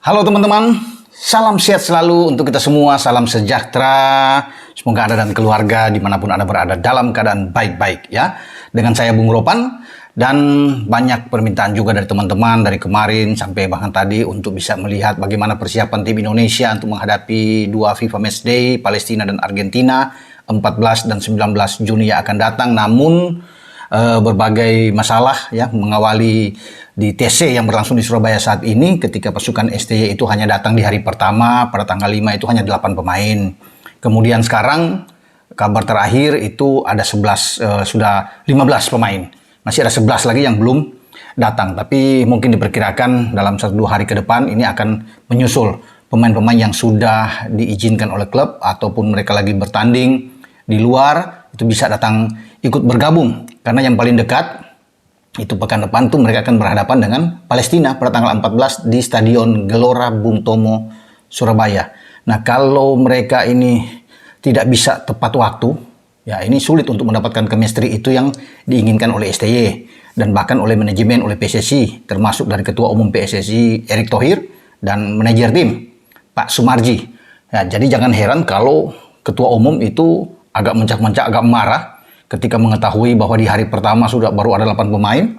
Halo teman-teman, salam sehat selalu untuk kita semua, salam sejahtera. Semoga Anda dan keluarga dimanapun Anda berada dalam keadaan baik-baik ya. Dengan saya Bung Ropan, dan banyak permintaan juga dari teman-teman dari kemarin sampai bahkan tadi untuk bisa melihat bagaimana persiapan tim Indonesia untuk menghadapi dua FIFA Matchday, Palestina dan Argentina, 14 dan 19 Juni yang akan datang. Namun berbagai masalah ya mengawali di TC yang berlangsung di Surabaya saat ini, ketika pasukan STY itu hanya datang di hari pertama pada tanggal 5 itu hanya 8 pemain. Kemudian sekarang kabar terakhir itu ada 11 sudah 15 pemain. Masih ada 11 lagi yang belum datang, tapi mungkin diperkirakan dalam 1-2 hari ke depan ini akan menyusul pemain-pemain yang sudah diizinkan oleh klub ataupun mereka lagi bertanding di luar itu bisa datang ikut bergabung. Karena yang paling dekat itu pekan depan tuh mereka akan berhadapan dengan Palestina pada tanggal 14 di Stadion Gelora Bung Tomo, Surabaya. Nah, kalau mereka ini tidak bisa tepat waktu, ya ini sulit untuk mendapatkan chemistry itu yang diinginkan oleh STY dan bahkan oleh manajemen, oleh PSSI, termasuk dari Ketua Umum PSSI Erick Thohir dan manajer tim Pak Sumarji. Ya, jadi jangan heran kalau Ketua Umum itu agak mencak-mencak, agak marah ketika mengetahui bahwa di hari pertama baru ada 8 pemain,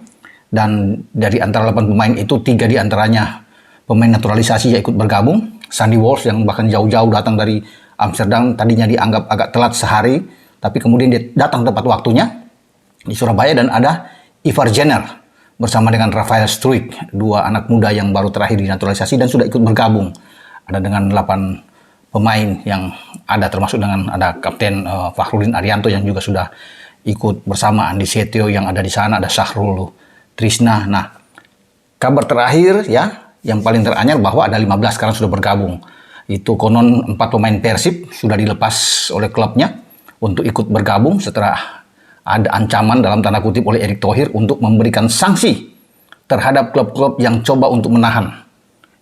dan dari antara 8 pemain itu 3 diantaranya pemain naturalisasi yang ikut bergabung. Sandy Walsh yang bahkan jauh-jauh datang dari Amsterdam, tadinya dianggap agak telat sehari, tapi kemudian dia datang tepat waktunya di Surabaya. Dan ada Ivar Jenner bersama dengan Rafael Struijk, 2 anak muda yang baru terakhir dinaturalisasi dan sudah ikut bergabung. Ada dengan 8 pemain yang ada, termasuk dengan ada Kapten Fakhrudin Arianto yang juga sudah ikut bersama, Andi Setio yang ada di sana, ada Syahrul Trisna. Nah, kabar terakhir ya yang paling teranyar bahwa ada 15 sekarang sudah bergabung. Itu konon 4 pemain Persib sudah dilepas oleh klubnya untuk ikut bergabung setelah ada ancaman dalam tanda kutip oleh Erick Thohir untuk memberikan sanksi terhadap klub-klub yang coba untuk menahan.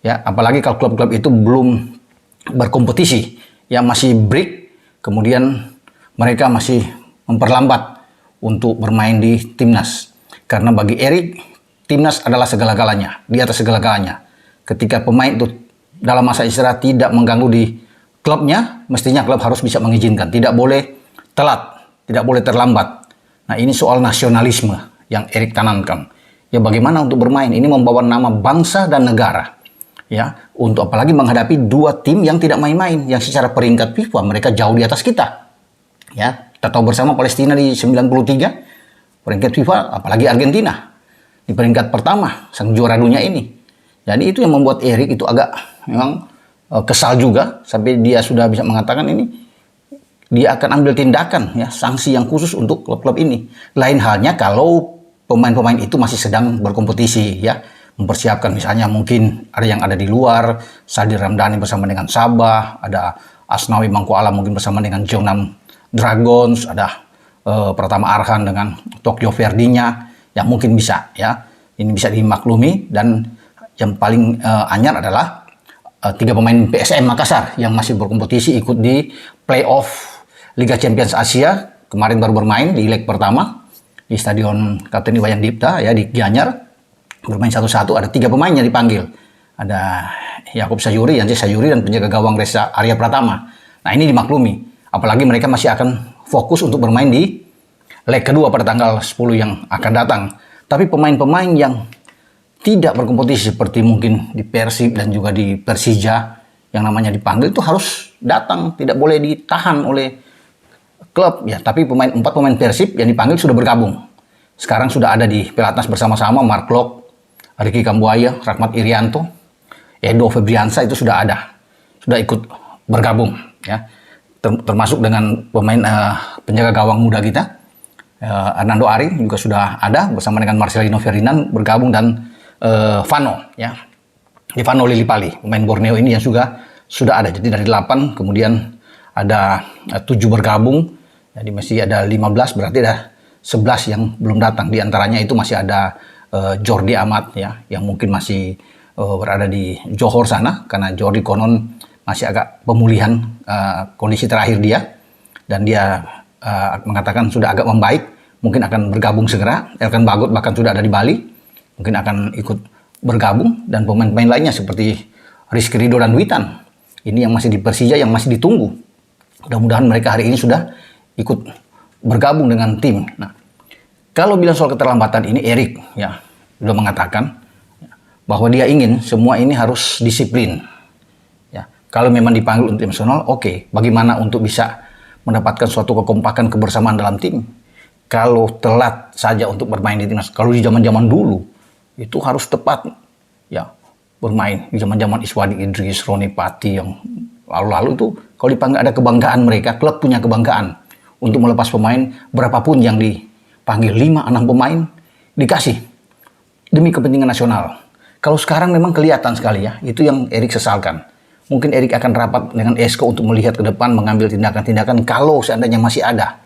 Ya, apalagi kalau klub-klub itu belum berkompetisi, ya masih break, kemudian mereka masih memperlambat untuk bermain di timnas. Karena bagi Erick, timnas adalah segala-galanya, di atas segala-galanya. Ketika pemain itu dalam masa istirahat tidak mengganggu di klubnya, mestinya klub harus bisa mengizinkan. Tidak boleh telat, tidak boleh terlambat. Nah, ini soal nasionalisme yang Erick tanamkan. Ya, bagaimana untuk bermain? Ini membawa nama bangsa dan negara. Ya, untuk apalagi menghadapi 2 tim yang tidak main-main, yang secara peringkat FIFA mereka jauh di atas kita. Ya, kita tahu bersama Palestina di 93 peringkat FIFA, apalagi Argentina di peringkat pertama, sang juara dunia ini. Jadi itu yang membuat Erick itu agak memang kesal juga, sampai dia sudah bisa mengatakan ini dia akan ambil tindakan ya, sanksi yang khusus untuk klub-klub ini. Lain halnya kalau pemain-pemain itu masih sedang berkompetisi ya, mempersiapkan, misalnya mungkin ada yang ada di luar, Sadil Ramdhani bersama dengan Sabah, ada Asnawi Mangkualam mungkin bersama dengan Jeonnam Dragons, ada Pratama Arhan dengan Tokyo Verdynya yang mungkin bisa ya, ini bisa dimaklumi. Dan yang paling anyar adalah 3 pemain PSM Makassar yang masih berkompetisi ikut di playoff Liga Champions Asia, kemarin baru bermain di leg pertama di Stadion Kapten Iwayan Dipta ya di Gianyar, bermain 1-1. Ada 3 pemain yang dipanggil, ada Yakub Sayuri, Yanti Sayuri, dan penjaga gawang Reza Arya Pratama. Nah, ini dimaklumi. Apalagi mereka masih akan fokus untuk bermain di leg kedua pada tanggal 10 yang akan datang. Tapi pemain-pemain yang tidak berkompetisi seperti mungkin di Persib dan juga di Persija yang namanya dipanggil itu harus datang, tidak boleh ditahan oleh klub ya. Tapi 4 pemain Persib yang dipanggil sudah bergabung. Sekarang sudah ada di pelatnas bersama-sama, Mark Lok, Ricky Kambuaya, Rahmat Irianto, Edo Febriansa itu sudah ada, sudah ikut bergabung ya. Termasuk dengan pemain penjaga gawang muda kita, Hernando Ari juga sudah ada bersama dengan Marcelino Ferdinand bergabung, dan Vano ya, Vano Lillipali, pemain Borneo ini yang sudah ada. Jadi dari 8 kemudian ada 7 bergabung, jadi masih ada 15, berarti ada 11 yang belum datang. Di antaranya itu masih ada Jordi Amat ya, yang mungkin masih berada di Johor sana, karena Jordi konon masih agak pemulihan kondisi terakhir dia, dan dia mengatakan sudah agak membaik, mungkin akan bergabung segera. Elkan Bagot bahkan sudah ada di Bali, mungkin akan ikut bergabung, dan pemain-pemain lainnya seperti Rizky Ridho dan Witan. Ini yang masih di Persija, yang masih ditunggu. Mudah-mudahan mereka hari ini sudah ikut bergabung dengan tim. Nah, kalau bilang soal keterlambatan ini, Erik ya sudah mengatakan bahwa dia ingin semua ini harus disiplin. Ya, kalau memang dipanggil untuk tim nasional, oke. Bagaimana untuk bisa mendapatkan suatu kekompakan kebersamaan dalam tim? Kalau telat saja untuk bermain di timnas, kalau di zaman-zaman dulu itu harus tepat ya bermain di zaman-zaman Iswadi Idris, Roni Pati yang lalu-lalu itu kalau dipanggil ada kebanggaan mereka, klub punya kebanggaan untuk melepas pemain berapapun yang dipanggil 5-6 pemain dikasih demi kepentingan nasional. Kalau sekarang memang kelihatan sekali ya, itu yang Erik sesalkan. Mungkin Erik akan rapat dengan Esko untuk melihat ke depan, mengambil tindakan-tindakan kalau seandainya masih ada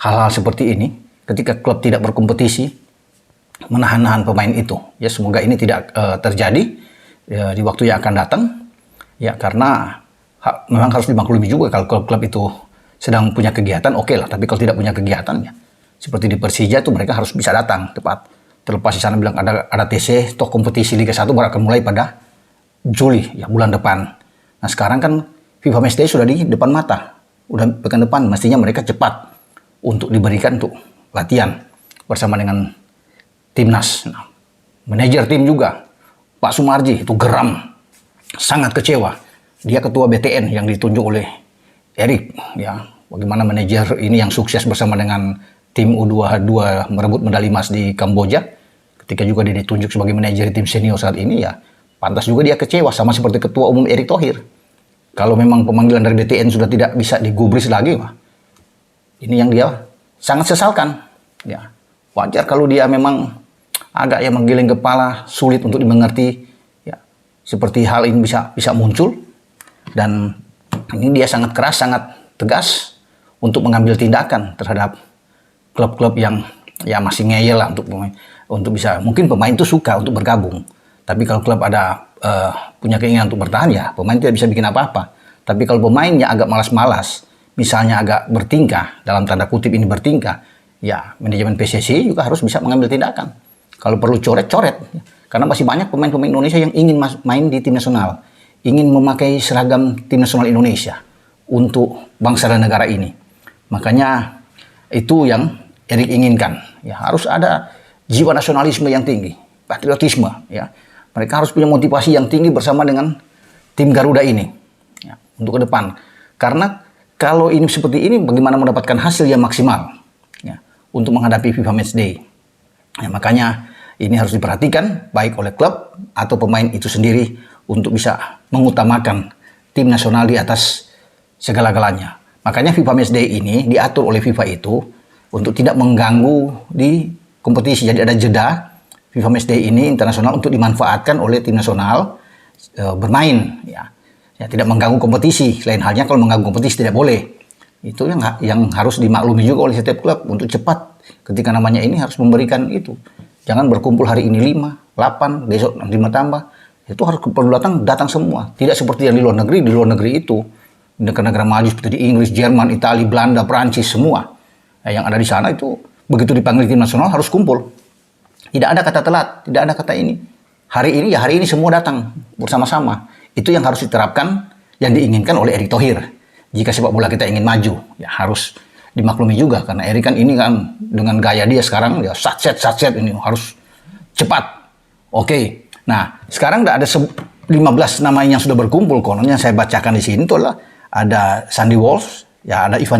hal-hal seperti ini ketika klub tidak berkompetisi, menahan-nahan pemain itu. Ya semoga ini tidak terjadi ya, di waktu yang akan datang. Ya karena memang harus dimaklumi juga kalau klub-klub itu sedang punya kegiatan, oke lah. Tapi kalau tidak punya kegiatan ya seperti di Persija itu mereka harus bisa datang tepat. Terlepas di sana bilang ada TC, toh kompetisi Liga 1 baru akan mulai pada Juli ya bulan depan. Nah sekarang kan FIFA Matchday sudah di depan mata, udah pekan depan mestinya mereka cepat untuk diberikan untuk latihan bersama dengan timnas. Nah, manajer tim juga Pak Sumarji itu geram, sangat kecewa. Dia ketua BTN yang ditunjuk oleh Erik. Ya, bagaimana manajer ini yang sukses bersama dengan tim U22 merebut medali emas di Kamboja. Ketika juga dia ditunjuk sebagai manajer tim senior saat ini ya, pantas juga dia kecewa sama seperti ketua umum Erick Thohir. Kalau memang pemanggilan dari BTN sudah tidak bisa digubris lagi, wah, ini yang dia sangat sesalkan. Ya, wajar kalau dia memang agak ya menggiling kepala, sulit untuk dimengerti. Ya, seperti hal ini bisa muncul dan ini dia sangat keras, sangat tegas untuk mengambil tindakan terhadap klub-klub yang ya masih ngeyel lah untuk bisa, mungkin pemain itu suka untuk bergabung, tapi kalau klub ada punya keinginan untuk bertahan ya pemain tidak bisa bikin apa-apa. Tapi kalau pemainnya agak malas-malas, misalnya agak bertingkah, dalam tanda kutip ini bertingkah, ya manajemen PSSI juga harus bisa mengambil tindakan. Kalau perlu coret-coret, karena masih banyak pemain-pemain Indonesia yang ingin main di tim nasional, ingin memakai seragam tim nasional Indonesia untuk bangsa dan negara ini. Makanya itu yang Erik inginkan. Ya, harus ada jiwa nasionalisme yang tinggi, patriotisme. Ya, mereka harus punya motivasi yang tinggi bersama dengan tim Garuda ini ya, untuk ke depan. Karena kalau ini seperti ini, bagaimana mendapatkan hasil yang maksimal ya, untuk menghadapi FIFA Matchday. Ya, makanya ini harus diperhatikan baik oleh klub atau pemain itu sendiri untuk bisa mengutamakan tim nasional di atas segala-galanya. Makanya FIFA Matchday ini diatur oleh FIFA itu untuk tidak mengganggu di kompetisi. Jadi ada jeda FIFA Matchday ini internasional untuk dimanfaatkan oleh tim nasional bermain. Ya, tidak mengganggu kompetisi. Lain halnya kalau mengganggu kompetisi tidak boleh. Itu yang harus dimaklumi juga oleh setiap klub untuk cepat ketika namanya ini harus memberikan itu. Jangan berkumpul hari ini 5, 8, besok 5 tambah. Itu harus perlu datang semua. Tidak seperti yang di luar negeri. Di luar negeri itu negara-negara maju seperti di Inggris, Jerman, Italia, Belanda, Perancis semua. Yang ada di sana itu begitu dipanggil tim nasional harus kumpul. Tidak ada kata telat, tidak ada kata ini. Hari ini semua datang bersama-sama. Itu yang harus diterapkan, yang diinginkan oleh Erick Thohir. Jika sepak bola kita ingin maju, ya harus dimaklumi juga karena Erik kan ini kan dengan gaya dia sekarang ya satset ini harus cepat. Oke. Nah, sekarang ada 15 nama yang sudah berkumpul, kononnya saya bacakan di sini itu adalah ada Sandy Walsh, ya ada Ivar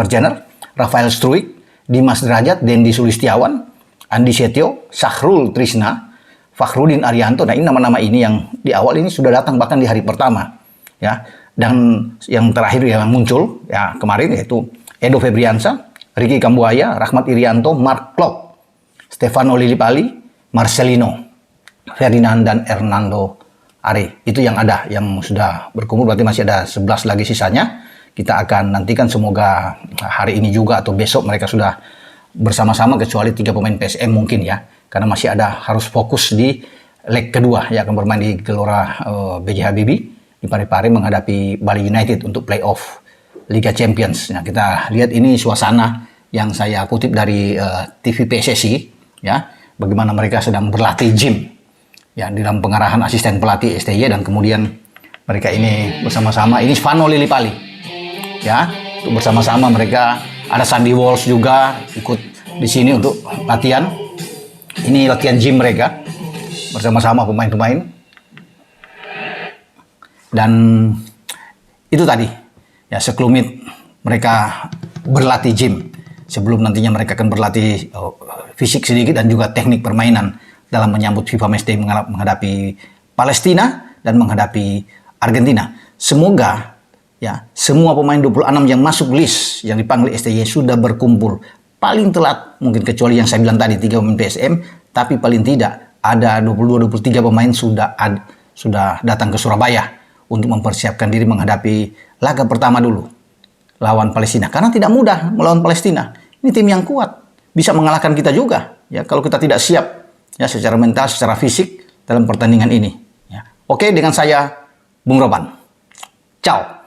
Jenner, Rafael Struijk, Dimas Derajat, Dendi Sulistiawan, Andi Setio, Sahrul Trisna, Fakhrudin Arianto. Nah, ini nama-nama ini yang di awal ini sudah datang bahkan di hari pertama. Ya. Dan yang terakhir yang muncul ya kemarin yaitu Edo Febriansa, Ricky Kambuaya, Rahmat Irianto, Mark Klok, Stefano Lillipali, Marcelino, Ferdinand dan Hernando Are. Itu yang ada, yang sudah berkumpul, berarti masih ada 11 lagi sisanya. Kita akan nantikan semoga hari ini juga atau besok mereka sudah bersama-sama kecuali 3 pemain PSM mungkin ya. Karena masih ada harus fokus di leg kedua yang akan bermain di Gelora B.J. Habibie di Parepare menghadapi Bali United untuk playoff Liga Champions. Nah, kita lihat ini suasana yang saya kutip dari TV PSSI ya, bagaimana mereka sedang berlatih gym ya di dalam pengarahan asisten pelatih STY, dan kemudian mereka ini bersama-sama, ini Vano Lillipali ya, untuk bersama-sama mereka, ada Sandy Walsh juga ikut di sini untuk latihan. Ini latihan gym mereka bersama-sama pemain-pemain. Dan itu tadi ya sekelumit mereka berlatih gym sebelum nantinya mereka akan berlatih fisik sedikit dan juga teknik permainan dalam menyambut FIFA Matchday menghadapi Palestina dan menghadapi Argentina. Semoga ya semua pemain 26 yang masuk list yang dipanggil STY sudah berkumpul paling telat mungkin, kecuali yang saya bilang tadi 3 pemain PSM, tapi paling tidak ada 22-23 pemain sudah datang ke Surabaya untuk mempersiapkan diri menghadapi laga pertama dulu lawan Palestina. Karena tidak mudah melawan Palestina. Ini tim yang kuat, bisa mengalahkan kita juga ya kalau kita tidak siap ya secara mental, secara fisik dalam pertandingan ini ya. Oke, dengan saya Bung Ropan. Ciao.